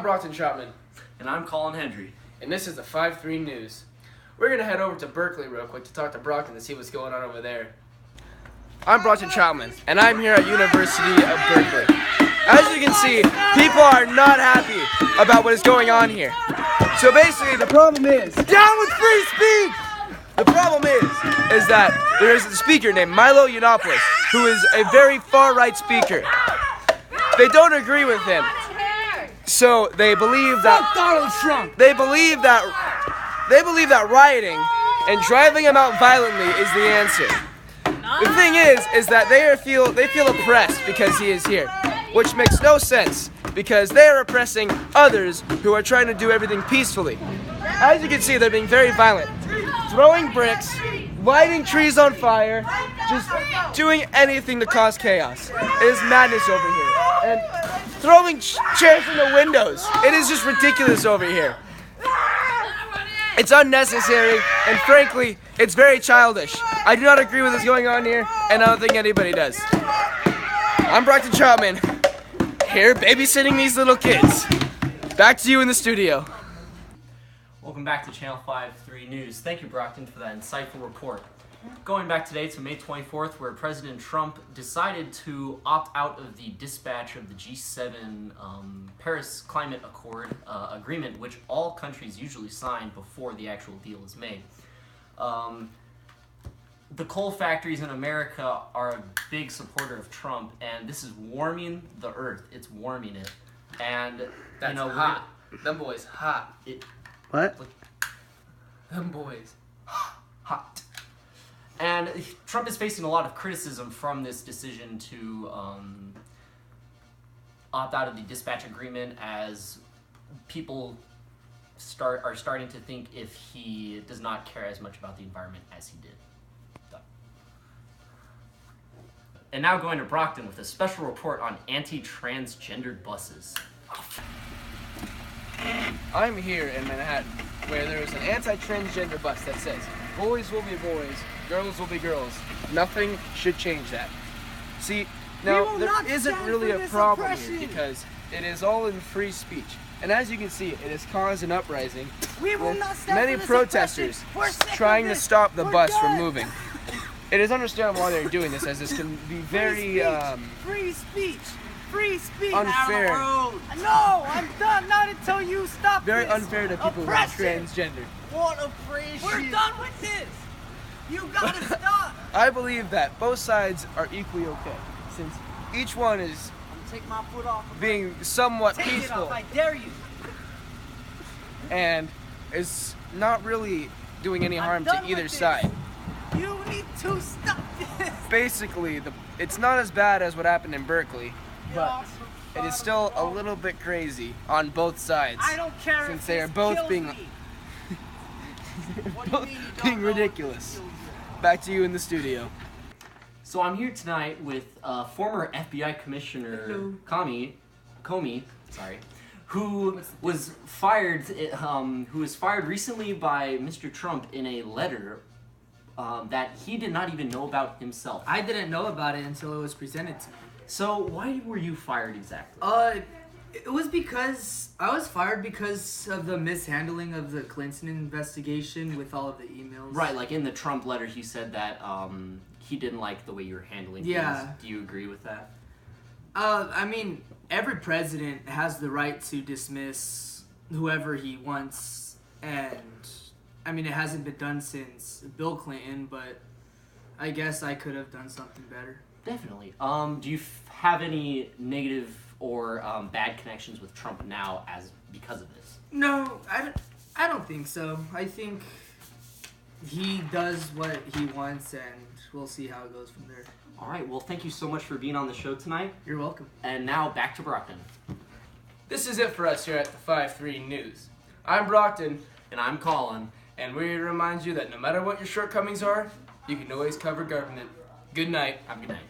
I'm Brockton Troutman. And I'm Colin Hendry. And this is the 5-3 News. We're going to head over to Berkeley real quick to talk to Brockton to see what's going on over there. I'm Brockton Troutman, and I'm here at University of Berkeley. As you can see, people are not happy about what is going on here. So basically, the problem is, down with free speech! The problem is that there is a speaker named Milo Yiannopoulos, who is a very far-right speaker. They don't agree with him. So they believe that Donald Trump. They believe that rioting and driving him out violently is the answer. The thing is that they feel oppressed because he is here, which makes no sense because they are oppressing others who are trying to do everything peacefully. As you can see, they're being very violent, throwing bricks, lighting trees on fire, just doing anything to cause chaos. It is madness over here. And throwing chairs in the windows. It is just ridiculous over here. It's unnecessary, and frankly, it's very childish. I do not agree with what's going on here, and I don't think anybody does. I'm Brockton Troutman, here babysitting these little kids. Back to you in the studio. Welcome back to Channel 5-3 News. Thank you, Brockton, for that insightful report. Going back today to May 24th, where President Trump decided to opt out of the dispatch of the G7 Paris Climate Accord agreement, which all countries usually sign before the actual deal is made. The coal factories in America are a big supporter of Trump, and this is warming the earth. It's warming it. And, That's hot. Them boys hot. What? Them boys hot. And Trump is facing a lot of criticism from this decision to opt out of the dispatch agreement, as people are starting to think if he does not care as much about the environment as he did. And now going to Brockton with a special report on anti-transgendered buses. I'm here in Manhattan, where there is an anti-transgender bus that says, boys will be boys, girls will be girls. Nothing should change that. See, now there isn't really a problem here because it is all in free speech. And as you can see, it has caused an uprising with many protesters trying to stop the bus from moving. It is understandable why they're doing this, as this can be very Free speech. unfair. No, I'm done. Not until you stop. Very this. unfair to people who are transgender. What oppression? We're done with this. You gotta stop. I believe that both sides are equally okay, since each one is I'm gonna take my foot off. being somewhat Take it peaceful off. I dare you. and is not really doing any harm to done either with this. side. You need to stop this. Basically, it's not as bad as what happened in Berkeley, but it is still a little bit crazy on both sides, I don't care since if they are this both kills being me. What do you both mean you don't being know if this ridiculous. kills you? Back to you in the studio. So I'm here tonight with former FBI Commissioner Comey, who was fired. Who was fired recently by Mr. Trump in a letter that he did not even know about himself. I didn't know about it until it was presented to me. So why were you fired exactly? It was because I was fired because of the mishandling of the Clinton investigation with all of the emails. Right, like in the Trump letter, he said that he didn't like the way you were handling Yeah. things. Do you agree with that? I mean, every president has the right to dismiss whoever he wants, and I mean, it hasn't been done since Bill Clinton, but I guess I could have done something better. Definitely. Do you have any negative or bad connections with Trump now because of this? No, I don't think so. I think he does what he wants, and we'll see how it goes from there. All right, well, thank you so much for being on the show tonight. You're welcome. And now back to Brockton. This is it for us here at the 5-3 News. I'm Brockton, And I'm Colin. and we remind you that no matter what your shortcomings are, you can always cover government. Good night. Have a good night.